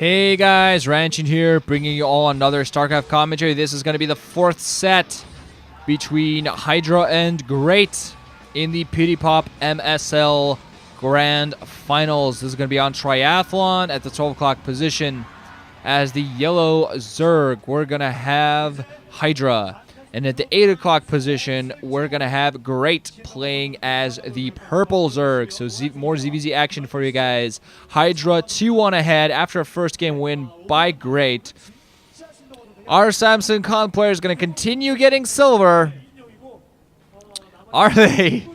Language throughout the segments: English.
Hey guys, Ranchin here, bringing you all another StarCraft commentary. This is going to be the fourth set between Hydra and Great in the PDPOP MSL Grand Finals. This is going to be on Triathlon at the 12 o'clock position. As the yellow zerg, we're going to have Hydra. And at the 8 o'clock position, we're going to have Great playing as the purple zerg. So more ZVZ action for you guys. Hydra 2-1 ahead after a first game win by Great. Our Samsung Con player is going to continue getting silver. Are they?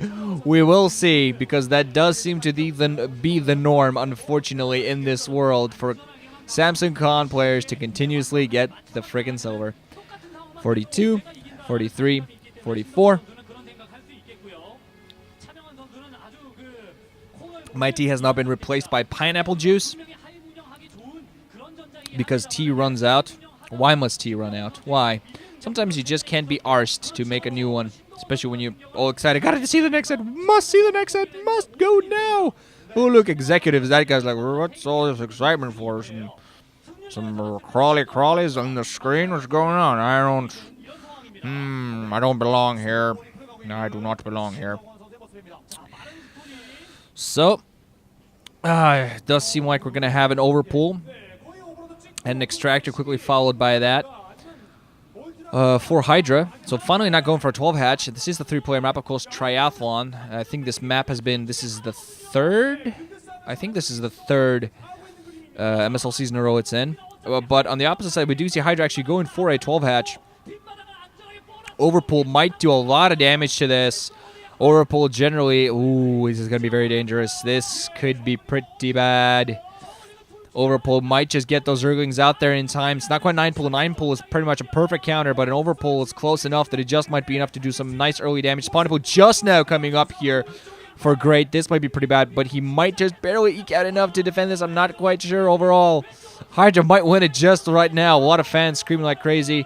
We will see, because that does seem to be the norm, unfortunately, in this world for Samsung Con players to continuously get the friggin' silver. 42. 43, 44. My tea has now been replaced by pineapple juice because tea runs out. Why must tea run out? Why? Sometimes you just can't be arsed to make a new one, especially when you're all excited. Gotta see the next set. Must see the next set. Must go now. Oh, look, executives. That guy's like, what's all this excitement for? Some crawlies on the screen? What's going on? I don't belong here. No, I do not belong here. So, it does seem like we're going to have an overpull and an extractor quickly followed by that for Hydra. So finally not going for a 12 hatch. This is the 3-player map, of course, Triathlon. I think this map has been, this is the third MSL season in a row it's in. But on the opposite side, we do see Hydra actually going for a 12 hatch. Overpull might do a lot of damage to this. Overpull generally, ooh, this is going to be very dangerous. This could be pretty bad. Overpull might just get those Zerglings out there in time. It's not quite 9-pull. 9-pull is pretty much a perfect counter, but an overpull is close enough that it just might be enough to do some nice early damage. Spawn pull just now coming up here for Great. This might be pretty bad, but he might just barely eke out enough to defend this. I'm not quite sure overall. Hydra might win it just right now. A lot of fans screaming like crazy.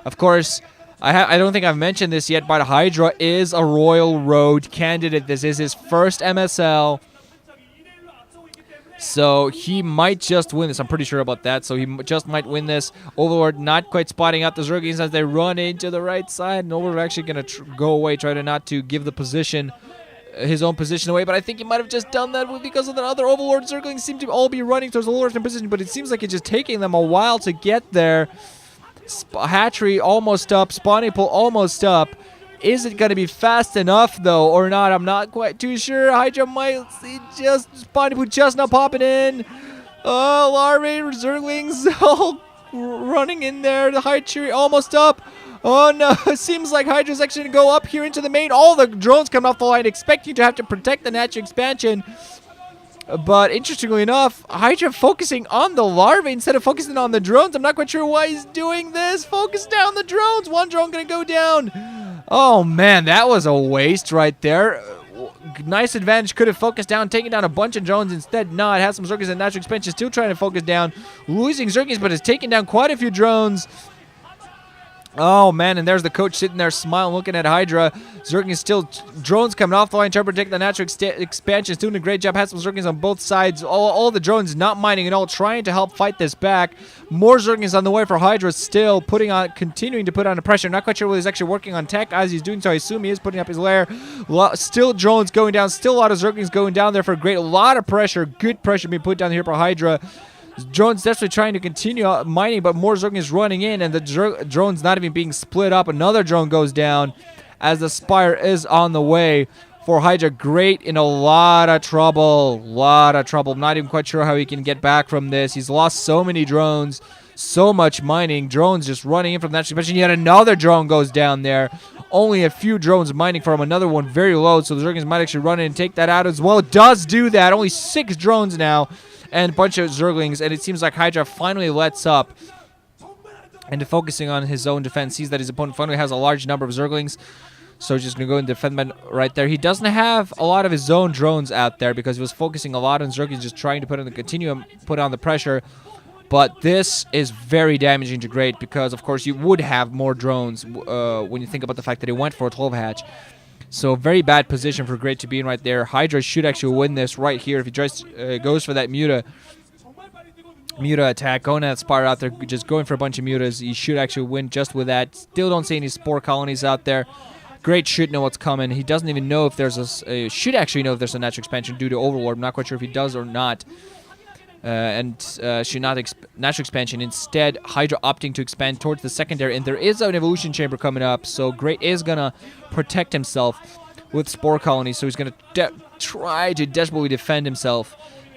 Of course, I don't think I've mentioned this yet, but Hydra is a Royal Road candidate. This is his first MSL. So he might just win this. I'm pretty sure about that. So he just might win this. Overlord not quite spotting out the Zerglings as they run into the right side. And Overlord actually going to go away, try to not to give the position, his own position away. But I think he might have just done that because of the other Overlord Zerglings seem to all be running towards the Overlord in position. But it seems like it's just taking them a while to get there. Hatchery almost up. Spawning pool almost up. Is it going to be fast enough, though, or not? I'm not quite too sure. Hydra might just... Spawning pool just now popping in. Oh, larvae, Zerglings all running in there. The Hatchery almost up. Oh, no. It seems like Hydra's actually going to go up here into the main. All the drones coming off the line, expecting to have to protect the natural expansion. But interestingly enough, Hydra focusing on the larvae instead of focusing on the drones. I'm not quite sure why he's doing this. Focus down the drones. One drone going to go down. Oh, man, that was a waste right there. Nice advantage. Could have focused down, taking down a bunch of drones. Instead, not. Has some Zerglings and natural expansion. Still trying to focus down. Losing Zerglings, but has taken down quite a few drones. Oh, man, and there's the coach sitting there smiling, looking at Hydra. Zerglings still, drones coming off the line, trying to protect the natural expansion. Doing a great job. Has some Zerglings on both sides. All the drones not mining at all, trying to help fight this back. More Zerglings on the way for Hydra still, continuing to put on the pressure. Not quite sure whether he's actually working on tech as he's doing so. I assume he is putting up his lair. Still drones going down. Still a lot of Zerglings going down there for Great. A lot of pressure. Good pressure being put down here for Hydra. Drones definitely trying to continue mining, but more Zerglings running in, and the drones not even being split up. Another drone goes down as the Spire is on the way for Hydra. Great in a lot of trouble. I'm not even quite sure how he can get back from this. He's lost so many drones, so much mining. Drones just running in from that expansion. Yet another drone goes down there. Only a few drones mining from another one very low, so the Zerglings might actually run in and take that out as well. It does do that. Only 6 drones now. And a bunch of Zerglings, and it seems like Hydra finally lets up and focusing on his own defense. Sees that his opponent finally has a large number of Zerglings, so just going to go and defend them right there. He doesn't have a lot of his own drones out there because he was focusing a lot on Zerglings, just trying to put on the pressure. But this is very damaging to Great because, of course, you would have more drones when you think about the fact that he went for a 12 hatch. So very bad position for Great to be in right there. Hydra should actually win this right here if he tries, goes for that Muta. Muta attack, going at Spire out there, just going for a bunch of Mutas. He should actually win just with that. Still don't see any Spore colonies out there. Great should know what's coming. He doesn't even know if there's should actually know if there's a natural expansion due to Overlord. I'm not quite sure if he does or not. Should not natural expansion. Instead, Hydra opting to expand towards the secondary, and there is an evolution chamber coming up. So Great is gonna protect himself with Spore colonies. So he's gonna try to desperately defend himself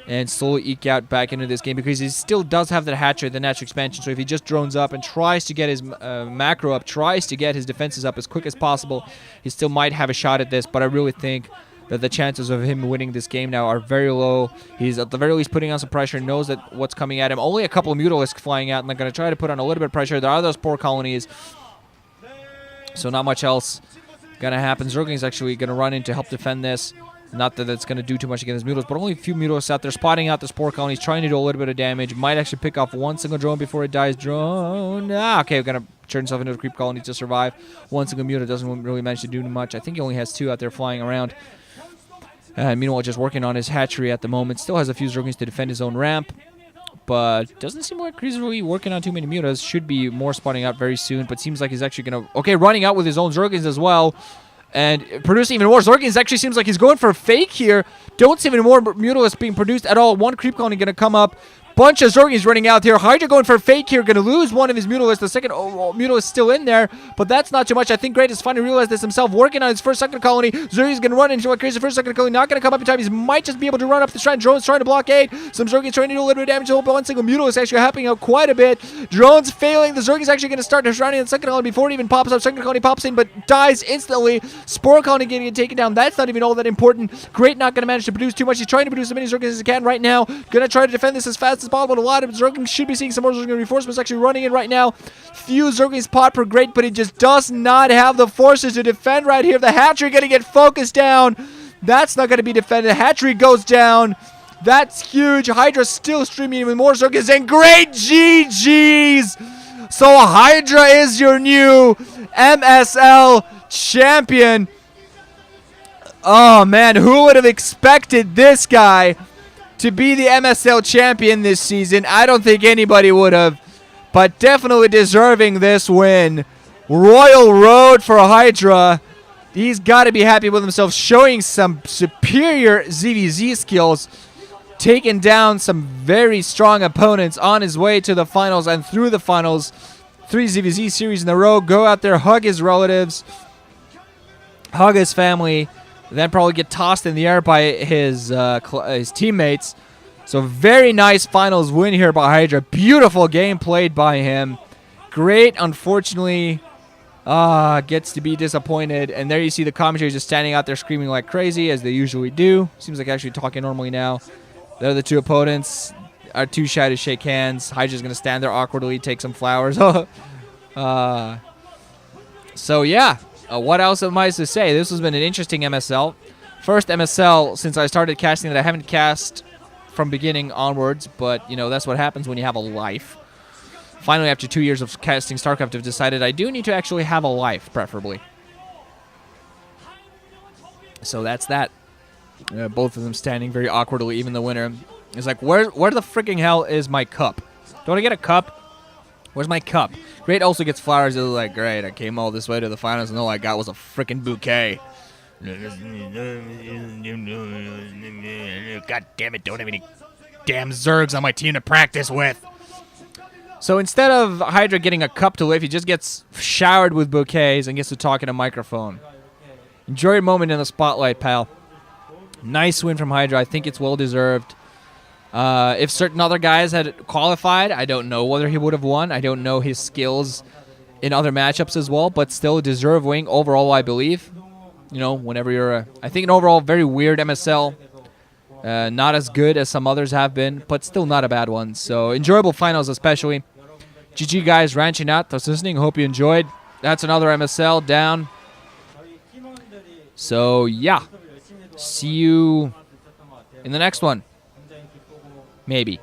and slowly eke out back into this game, because he still does have that hatchery, the natural expansion. So if he just drones up and tries to get his macro up, tries to get his defenses up as quick as possible, he still might have a shot at this. But I really think that the chances of him winning this game now are very low. He's at the very least putting on some pressure, knows that what's coming at him. Only a couple of Mutalisks flying out, and they're going to try to put on a little bit of pressure. There are those Spore colonies, so not much else going to happen. Zergling's actually going to run in to help defend this. Not that it's going to do too much against Mutalisks, but only a few Mutalisks out there spotting out the Spore colonies, trying to do a little bit of damage. Might actually pick off one single drone before it dies. Drone. Okay, we're going to turn himself into a creep colony to survive. One single Muta doesn't really manage to do much. I think he only has two out there flying around. Meanwhile, just working on his hatchery at the moment. Still has a few Zerglings to defend his own ramp, but doesn't seem like he's really working on too many Mutas. Should be more spawning out very soon, but seems like he's actually going to... Okay, running out with his own Zerglings as well, and producing even more Zerglings. Actually seems like he's going for a fake here. Don't see even more Mutalisks being produced at all. One creep colony going to come up. Bunch of Zerglings running out here. Hydra going for a fake here. Going to lose one of his Mutalisks. The second Mutalist still in there, but that's not too much. I think Great has finally realized this himself. Working on his first second colony. Zerglings going to run into what creates the first second colony. Not going to come up in time. He might just be able to run up the shrine. Drones trying to blockade. Some Zerglings trying to do a little bit of damage. One single Mutalist actually helping out quite a bit. Drones failing. The Zerglings actually going to start shrining the second colony before it even pops up. Second colony pops in, but dies instantly. Spore colony getting taken down. That's not even all that important. Great not going to manage to produce too much. He's trying to produce as many Zerglings as he can right now. Going to try to defend this as fast as possible. A lot of Zerglings should be seeing some more Zergling reinforcements actually running in right now. Few Zerglings pot per Great, but he just does not have the forces to defend right here. The hatchery going to get focused down. That's not going to be defended. The hatchery goes down. That's huge. Hydra still streaming with more Zerglings, and Great GG's. So Hydra is your new MSL champion. Oh man, who would have expected this guy to be the MSL champion this season? I don't think anybody would have, but definitely deserving this win. Royal Road for Hydra. He's got to be happy with himself, showing some superior ZVZ skills, taking down some very strong opponents on his way to the finals and through the finals. 3 ZVZ series in a row. Go out there, hug his relatives, hug his family, then probably get tossed in the air by his teammates. So very nice finals win here by Hydra. Beautiful game played by him. Great, unfortunately, gets to be disappointed. And there you see the commentators just standing out there screaming like crazy, as they usually do. Seems like actually talking normally now. They're the two opponents. Are too shy to shake hands. Hydra's going to stand there awkwardly, take some flowers. So yeah. What else am I to say? This has been an interesting MSL. First MSL since I started casting that I haven't cast from beginning onwards, but, you know, that's what happens when you have a life. Finally, after 2 years of casting StarCraft, I've decided I do need to actually have a life, preferably. So that's that. Both of them standing very awkwardly, even the winner. It's like, where the freaking hell is my cup? Don't I get a cup? Where's my cup? Great also gets flowers. They're like, great, I came all this way to the finals, and all I got was a freaking bouquet. God damn it, don't have any damn Zergs on my team to practice with. So instead of Hydra getting a cup to lift, he just gets showered with bouquets and gets to talk in a microphone. Enjoy your moment in the spotlight, pal. Nice win from Hydra. I think it's well-deserved. If certain other guys had qualified, I don't know whether he would have won. I don't know his skills in other matchups as well, but still a deserved win overall, I believe. You know, whenever you're I think an overall very weird MSL. Not as good as some others have been, but still not a bad one. So enjoyable finals especially. GG guys, ranching out. Those listening, hope you enjoyed. That's another MSL down. So yeah, see you in the next one. Maybe.